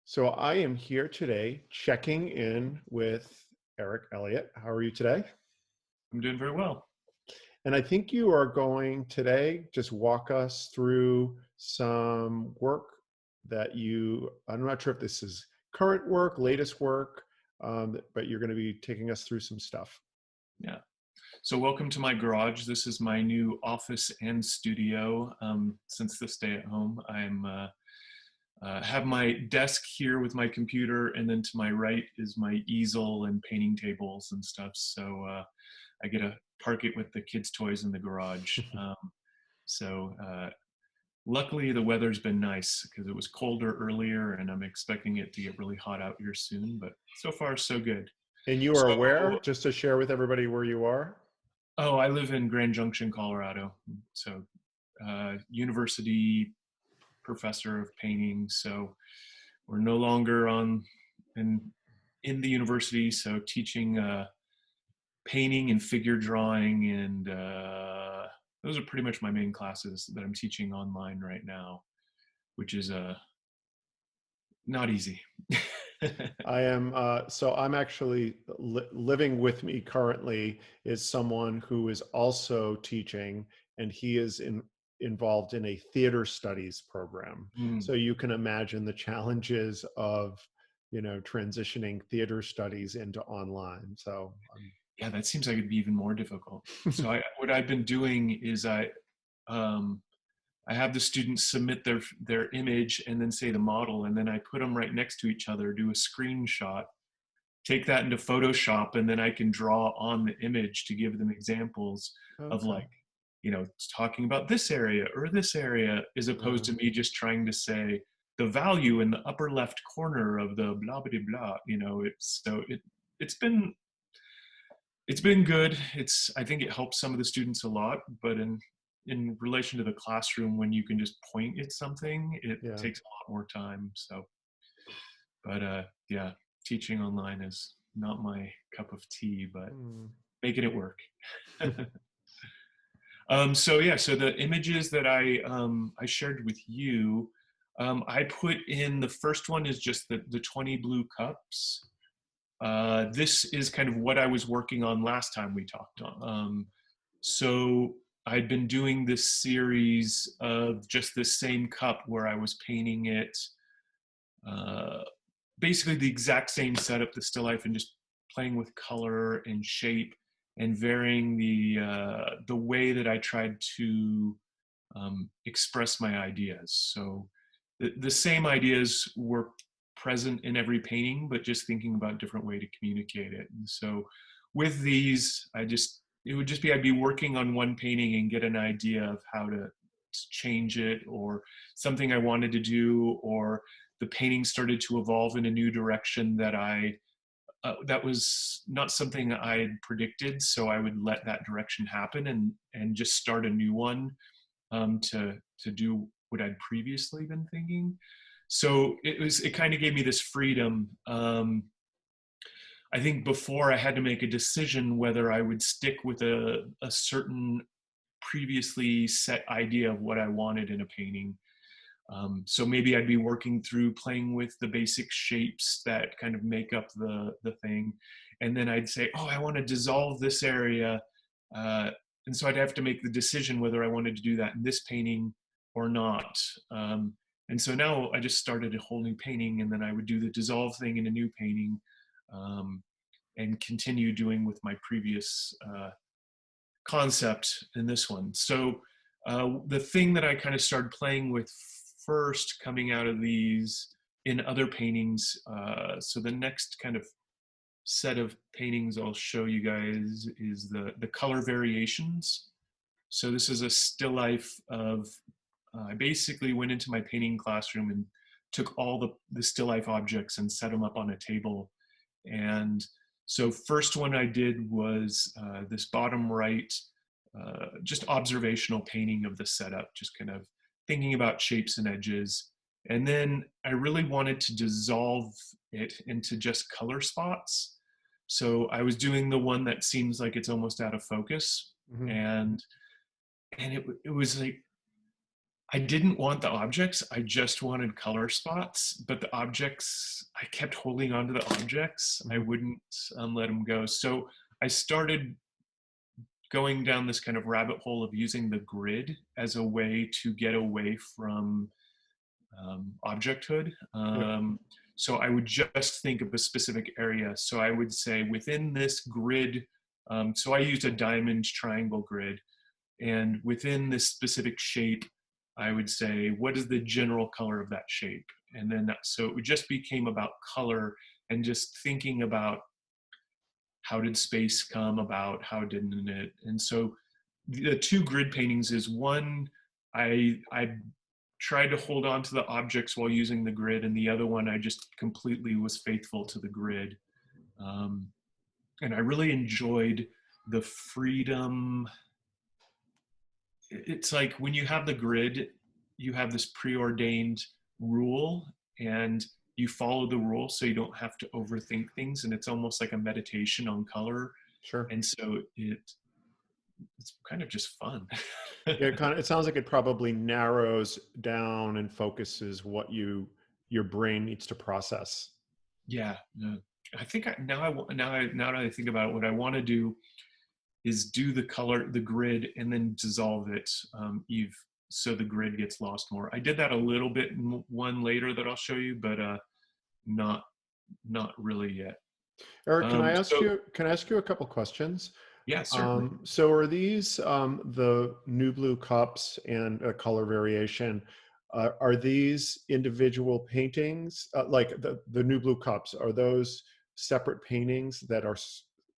So I am here today checking in with Eric Eliott. How are you today? I'm doing very well. And I think you are going today just walk us through some work that I'm not sure if this is current work, latest work, but you're going to be taking us through some stuff. Yeah. So welcome to my garage. This is my new office and studio. Since this day at home, I'm have my desk here with my computer, and then to my right is my easel and painting tables and stuff. So I get to park it with the kids' toys in the garage. So luckily, the weather's been nice because it was colder earlier, and I'm expecting it to get really hot out here soon. But so far, so good. And you are So where, just to share with everybody where you are? Oh, I live in Grand Junction, Colorado. So, university professor of painting. So, we're no longer in in the university. So, teaching painting and figure drawing, and those are pretty much my main classes that I'm teaching online right now, which is not easy. So I'm actually living with me currently is someone who is also teaching, and he is involved in a theater studies program. Mm. So you can imagine the challenges of, transitioning theater studies into online. So Yeah, that seems like it'd be even more difficult. So, what I've been doing is um, I have the students submit their image and then say the model, and then I put them right next to each other, do a screenshot, take that into Photoshop, and then I can draw on the image to give them examples of, okay. like, talking about this area or this area, as opposed Uh, to me just trying to say the value in the upper left corner of the blah blah blah. It's been it's been good. I think it helps some of the students a lot, but in relation to the classroom, when you can just point at something, it yeah. takes a lot more time. So, but yeah, teaching online is not my cup of tea, but Hmm. making it work. So yeah, so the images that I shared with you, I put in, the first one is just the 20 blue cups. This is kind of what I was working on last time we talked on. So I'd been doing this series of just this same cup where I was painting it, uh, basically the exact same setup, the still life, and just playing with color and shape and varying the way that I tried to express my ideas. So the same ideas were present in every painting, but just thinking about a different way to communicate it. And so with these, it would just be, I'd be working on one painting and get an idea of how to change it, or something I wanted to do, or the painting started to evolve in a new direction that was not something I had predicted. So I would let that direction happen and just start a new one, to do what I'd previously been thinking. So it kind of gave me this freedom. I think before, I had to make a decision whether I would stick with a certain previously set idea of what I wanted in a painting. So maybe I'd be working through playing with the basic shapes that kind of make up the thing, and then I'd say, oh, I want to dissolve this area, uh, and so I'd have to make the decision whether I wanted to do that in this painting or not. And so now I just started a whole new painting, and then I would do the dissolve thing in a new painting, um, and continue doing with my previous concept in this one. So the thing that I kind of started playing with first, coming out of these in other paintings, so the next kind of set of paintings I'll show you guys is the color variations. So this is a still life of, I basically went into my painting classroom and took all the still life objects and set them up on a table. And so first one I did was this bottom right, just observational painting of the setup, just kind of thinking about shapes and edges. And then I really wanted to dissolve it into just color spots. So I was doing the one that seems like it's almost out of focus. Mhm. And it was like, I didn't want the objects. I just wanted color spots, but the objects, I kept holding on to the objects. I Mhm. wouldn't let them go. So I started going down this kind of rabbit hole of using the grid as a way to get away from objecthood. Yep. So I would just think of a specific area. So I would say within this grid, so I used a diamond triangle grid, and within this specific shape, I would say, what is the general color of that shape? And then, so it just became about color and just thinking about how did space come about, how didn't it? And so the two grid paintings is one, I tried to hold on to the objects while using the grid, and the other one I just completely was faithful to the grid. Um, and I really enjoyed the freedom. It's like when you have the grid, you have this preordained rule, and you follow the rule so you don't have to overthink things, and it's almost like a meditation on color. Sure. And so it's kind of just fun. Yeah, it sounds like it probably narrows down and focuses what your brain needs to process. Yeah, no. I think now that I think about it, what I want to do is do the color, the grid, and then dissolve it, Eve, so the grid gets lost more. I did that a little bit in one later that I'll show you, but not not really yet. Eric, So can I ask you a couple questions? yeah, certainly. So are these the new blue cups and a color variation? Are these individual paintings? Like the new blue cups, are those separate paintings that are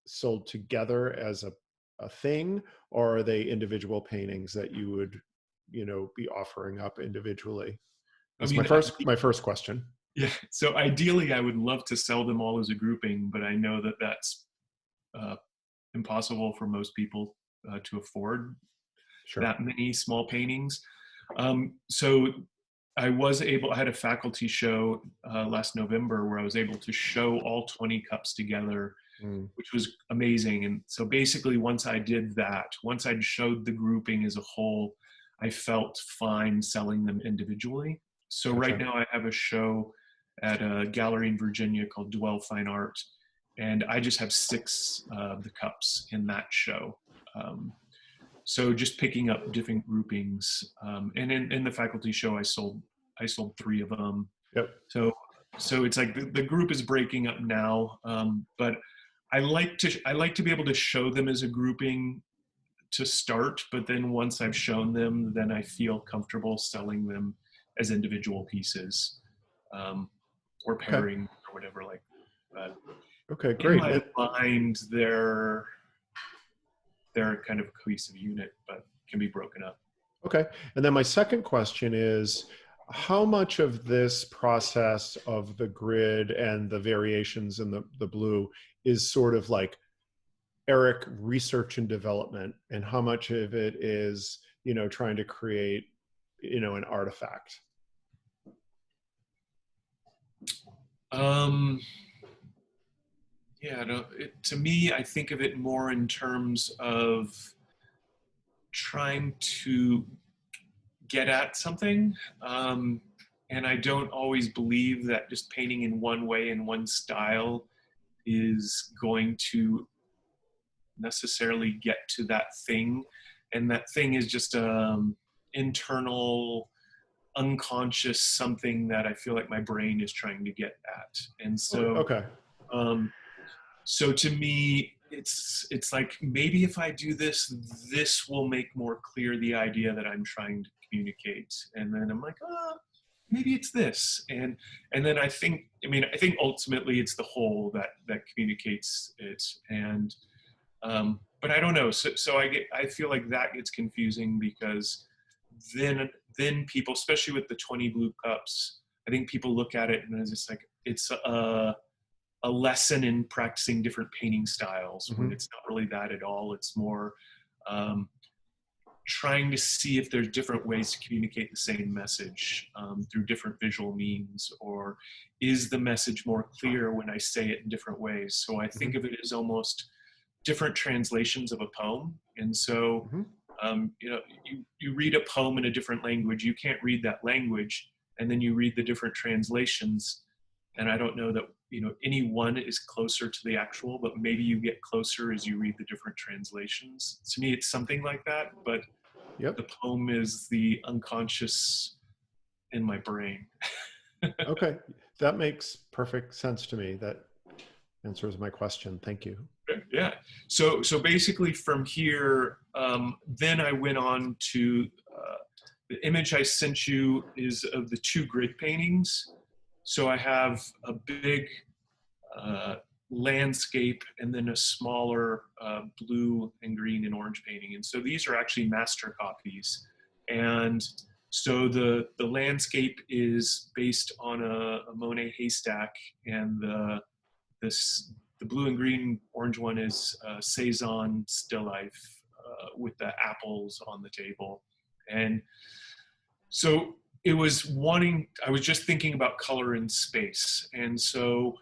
sold together as a thing, or are they individual paintings that you would, be offering up individually? I That's my mean, first question. yeah. So ideally, I would love to sell them all as a grouping, but I know that that's uh, impossible for most people to afford Sure. that many small paintings. So I had a faculty show last November where I was able to show all 20 cups together, Mm, which was amazing. And so basically, once I did that, once I'd showed the grouping as a whole, I felt fine selling them individually. So right gotcha. now I have a show at a gallery in Virginia called Dwell Fine Art, and I just have six of the cups in that show. Um, so just picking up different groupings, and in the faculty show, I sold three of them. Yep. So it's like the group is breaking up now, but I like to be able to show them as a grouping to start, but then once I've shown them, then I feel comfortable selling them as individual pieces, um, or Okay. pairing or whatever. Like, but Okay, in great. my mind, they're kind of a cohesive unit, but can be broken up. Okay. And then my second question is, how much of this process of the grid and the variations in the blue is sort of like Eric research and development, and how much of it is, trying to create, an artifact? Um, yeah, no, to me, I think of it more in terms of trying to get at something. And I don't always believe that just painting in one way in one style is going to necessarily get to that thing. And that thing is just internal, unconscious something that I feel like my brain is trying to get at. And so, Okay. um, so to me, it's like maybe if I do this, this will make more clear the idea that I'm trying to communicate. And then I'm like, maybe it's this. And then I think ultimately it's the whole that communicates it. And but I don't know. So I feel like that gets confusing because then people, especially with the 20 blue cups, I think people look at it and it's just like it's a lesson in practicing different painting styles when Hmm. it's not really that at all. It's more um, trying to see if there's different ways to communicate the same message through different visual means, or is the message more clear when I say it in different ways? So I think Hmm. of it as almost different translations of a poem. And so Hmm. You know, you read a poem in a different language, you can't read that language, and then you read the different translations. And I don't know that, you know, any one is closer to the actual, but maybe you get closer as you read the different translations. To me, it's something like that, but Yep. the poem is the unconscious in my brain. Okay. That makes perfect sense to me. That answers my question. Thank you. Yeah. So basically from here, then I went on to the image I sent you is of the two grid paintings. So I have a big uh, landscape and then a smaller blue and green and orange painting. And so these are actually master copies. And so the landscape is based on a Monet haystack, and this the blue and green orange one is Cezanne still life with the apples on the table. And so it was I was just thinking about color in space. And so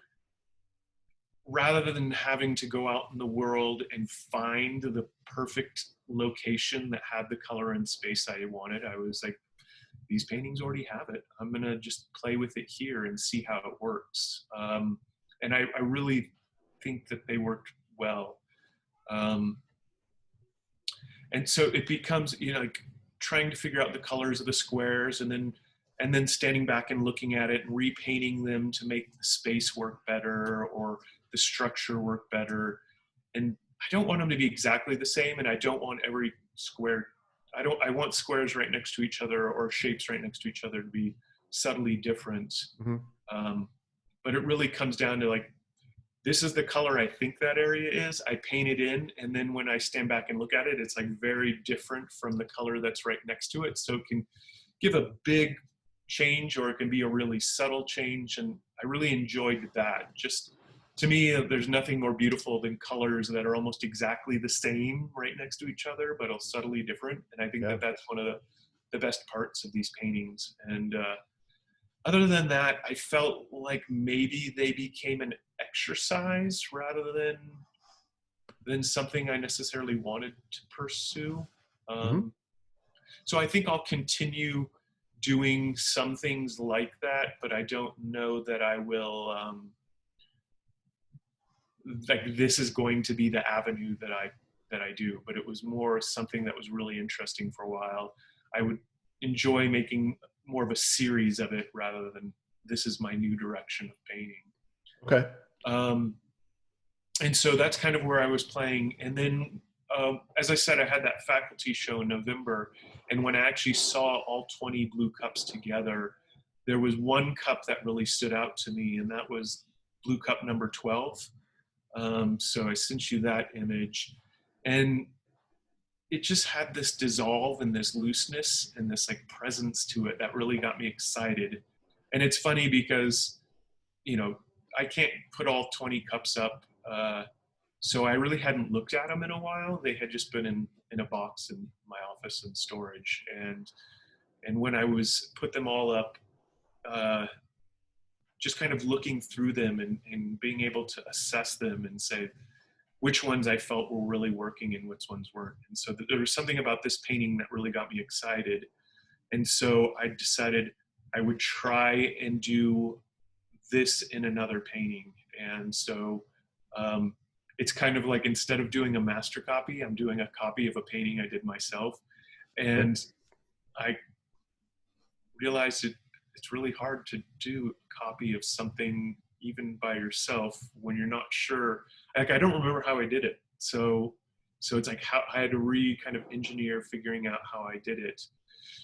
rather than having to go out in the world and find the perfect location that had the color and space I wanted, I was like, these paintings already have it. I'm gonna just play with it here and see how it works. And I really think that they worked well. And so it becomes, you know, like trying to figure out the colors of the squares, and then standing back and looking at it and repainting them to make the space work better or the structure work better. And I don't want them to be exactly the same, and I don't want every square, I want squares right next to each other or shapes right next to each other to be subtly different. Mm-hmm. But it really comes down to like, this is the color I think that area is. I paint it in, and then when I stand back and look at it, it's like very different from the color that's right next to it. So it can give a big change, or it can be a really subtle change. And I really enjoyed that. Just to me, there's nothing more beautiful than colors that are almost exactly the same right next to each other, but are subtly different. And I think that that's one of the best parts of these paintings. And other than that, I felt like maybe they became an exercise rather than something I necessarily wanted to pursue. Mm-hmm. So I think I'll continue doing some things like that, but I don't know that I will, like this is going to be the avenue that I do. But it was more something that was really interesting for a while. I would enjoy making more of a series of it rather than this is my new direction of painting. Okay. And so that's kind of where I was playing. And then, as I said, I had that faculty show in November. And when I actually saw all 20 blue cups together, there was one cup that really stood out to me, and that was blue cup number 12. So I sent you that image. And it just had this dissolve and this looseness and this like presence to it that really got me excited. And it's funny because, you know, I can't put all 20 cups up. So I really hadn't looked at them in a while. They had just been in a box in my office in storage. And when I was put them all up, just kind of looking through them and being able to assess them and say which ones I felt were really working and which ones weren't. And so there was something about this painting that really got me excited. And so I decided I would try and do this in another painting. And so it's kind of like, instead of doing a master copy, I'm doing a copy of a painting I did myself. And I realized it's really hard to do a copy of something even by yourself when you're not sure. Like, I don't remember how I did it. So it's like how I had to kind of engineer figuring out how I did it.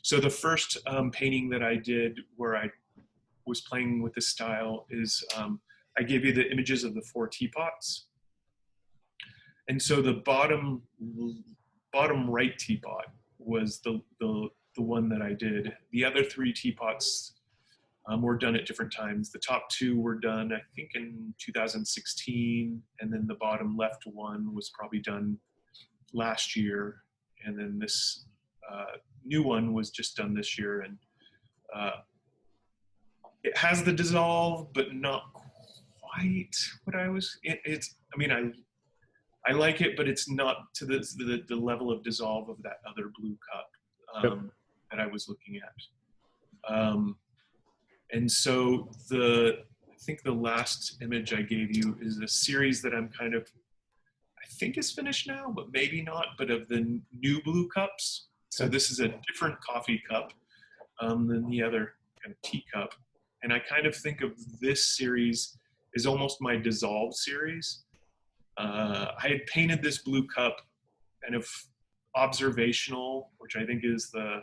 So the first painting that I did where I was playing with this style is I gave you the images of the 4 teapots. And so the bottom right teapot was the one that I did. The other 3 teapots were done at different times. The top 2 were done, I think, in 2016, and then the bottom left one was probably done last year, and then this new one was just done this year. And it has the dissolve, but not quite what I was. I mean, I I like it, but it's not to the level of dissolve of that other blue cup Yep. that I was looking at. And so I think the last image I gave you is a series that I'm kind of, I think is finished now, but maybe not, but of the new blue cups. So Okay. this is a different coffee cup than the other kind of teacup. And I kind of think of this series as almost my dissolve series. I had painted this blue cup kind of observational, which I think is the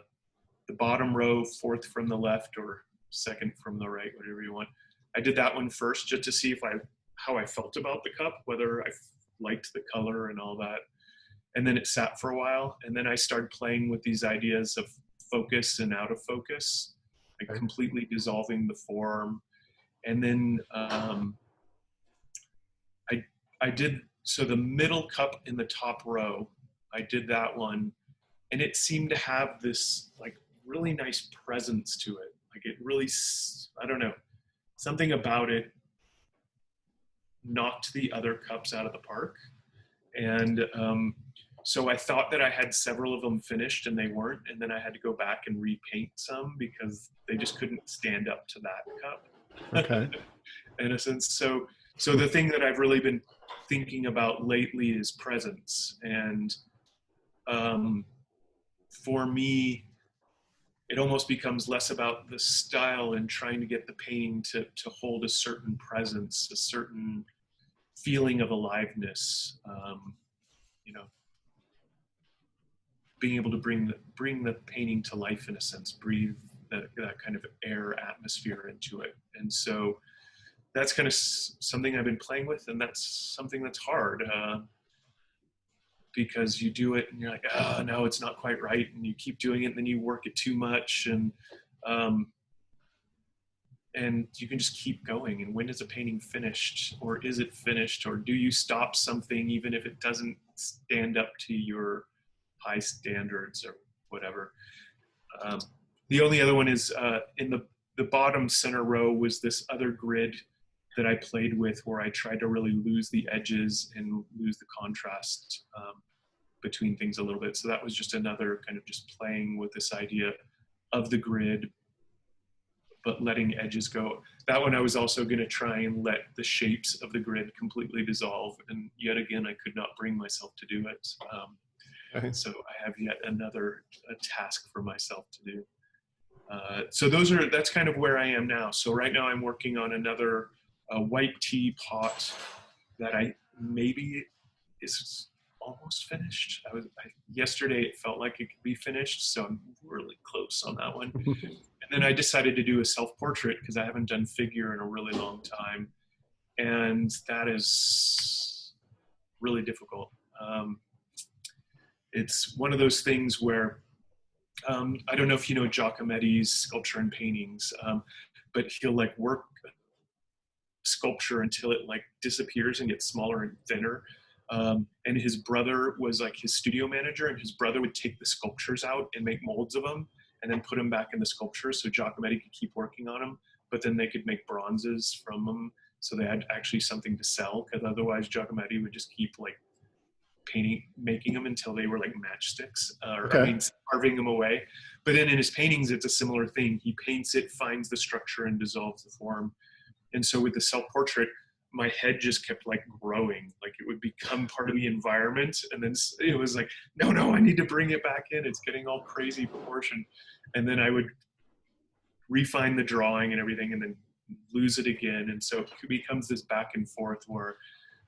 bottom row, fourth from the left or second from the right, whatever you want. I did that one first just to see how I felt about the cup, whether I liked the color and all that. And then it sat for a while. And then I started playing with these ideas of focus and out of focus, like Okay. completely dissolving the form. And then I did, so the middle cup in the top row, I did that one. And it seemed to have this like really nice presence to it. Like it really, I don't know, something about it knocked the other cups out of the park. And so I thought that I had several of them finished and they weren't. And then I had to go back and repaint some because they just couldn't stand up to that cup. Okay. In a sense. So the thing that I've really been thinking about lately is presence. And for me, it almost becomes less about the style and trying to get the painting to hold a certain presence, a certain feeling of aliveness, you know, being able to bring the painting to life in a sense, breathe that kind of air atmosphere into it. And so that's kind of something I've been playing with, and that's something that's hard because you do it and you're like, oh no, it's not quite right, and you keep doing it, and then you work it too much, and you can just keep going. And when is a painting finished, or is it finished, or do you stop something even if it doesn't stand up to your high standards or whatever? The only other one is in the bottom center row was this other grid that I played with where I tried to really lose the edges and lose the contrast between things a little bit. So that was just another kind of just playing with this idea of the grid, but letting edges go. That one I was also going to try and let the shapes of the grid completely dissolve. And yet again, I could not bring myself to do it. Okay. So I have yet another task for myself to do. So that's kind of where I am now. So right now I'm working on another white tea pot that maybe is almost finished. Yesterday it felt like it could be finished, so I'm really close on that one. And then I decided to do a self-portrait because I haven't done figure in a really long time, and that is really difficult. It's one of those things where I don't know if you know Giacometti's sculpture and paintings, but he'll like work sculpture until it like disappears and gets smaller and thinner. And his brother was like his studio manager, and his brother would take the sculptures out and make molds of them and then put them back in the sculptures so Giacometti could keep working on them, but then they could make bronzes from them, so they had actually something to sell, because otherwise Giacometti would just keep like making them until they were like matchsticks, carving them away. But then in his paintings, it's a similar thing. He paints it, finds the structure, and dissolves the form. And so with the self-portrait, my head just kept like growing, like it would become part of the environment. And then it was like, no, I need to bring it back in. It's getting all crazy proportion. And then I would refine the drawing and everything and then lose it again. And so it becomes this back and forth where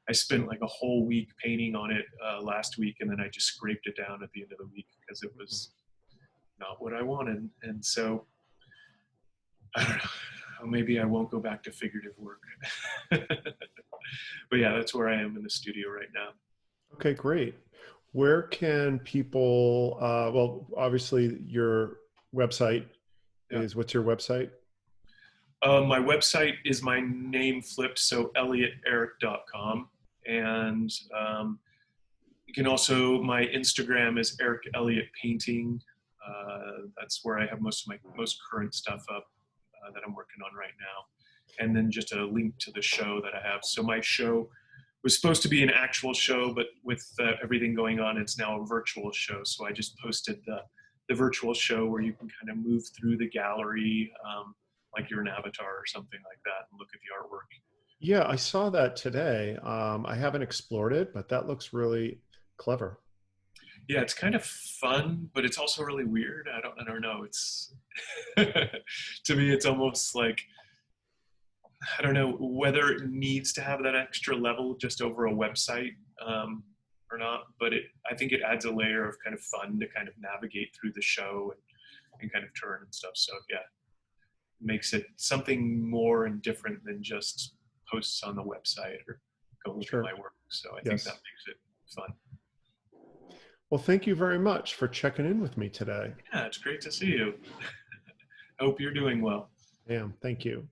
I spent like a whole week painting on it last week, and then I just scraped it down at the end of the week because it was not what I wanted. And so I don't know, maybe I won't go back to figurative work. But yeah, that's where I am in the studio right now. Okay, great. Where can people, well, obviously your website Yeah. is, what's your website? My website is my name flipped, so elliotteric.com. And you can also, my Instagram is Eric Eliott Painting. That's where I have most of my most current stuff up that I'm working on right now. And then just a link to the show that I have. So my show was supposed to be an actual show, but with everything going on, it's now a virtual show. So I just posted the virtual show where you can kind of move through the gallery, like you're an avatar or something like that, and look at the artwork. Yeah, I saw that today. I haven't explored it, but that looks really clever. Yeah, it's kind of fun, but it's also really weird. I don't know. It's to me, it's almost like, I don't know whether it needs to have that extra level just over a website or not, but I think it adds a layer of kind of fun to kind of navigate through the show and kind of turn and stuff. So yeah, makes it something more and different than just posts on the website or go look at Sure. my work. So I think that Yes. makes it fun. Well, thank you very much for checking in with me today. Yeah, it's great to see you. I hope you're doing well. Yeah, thank you.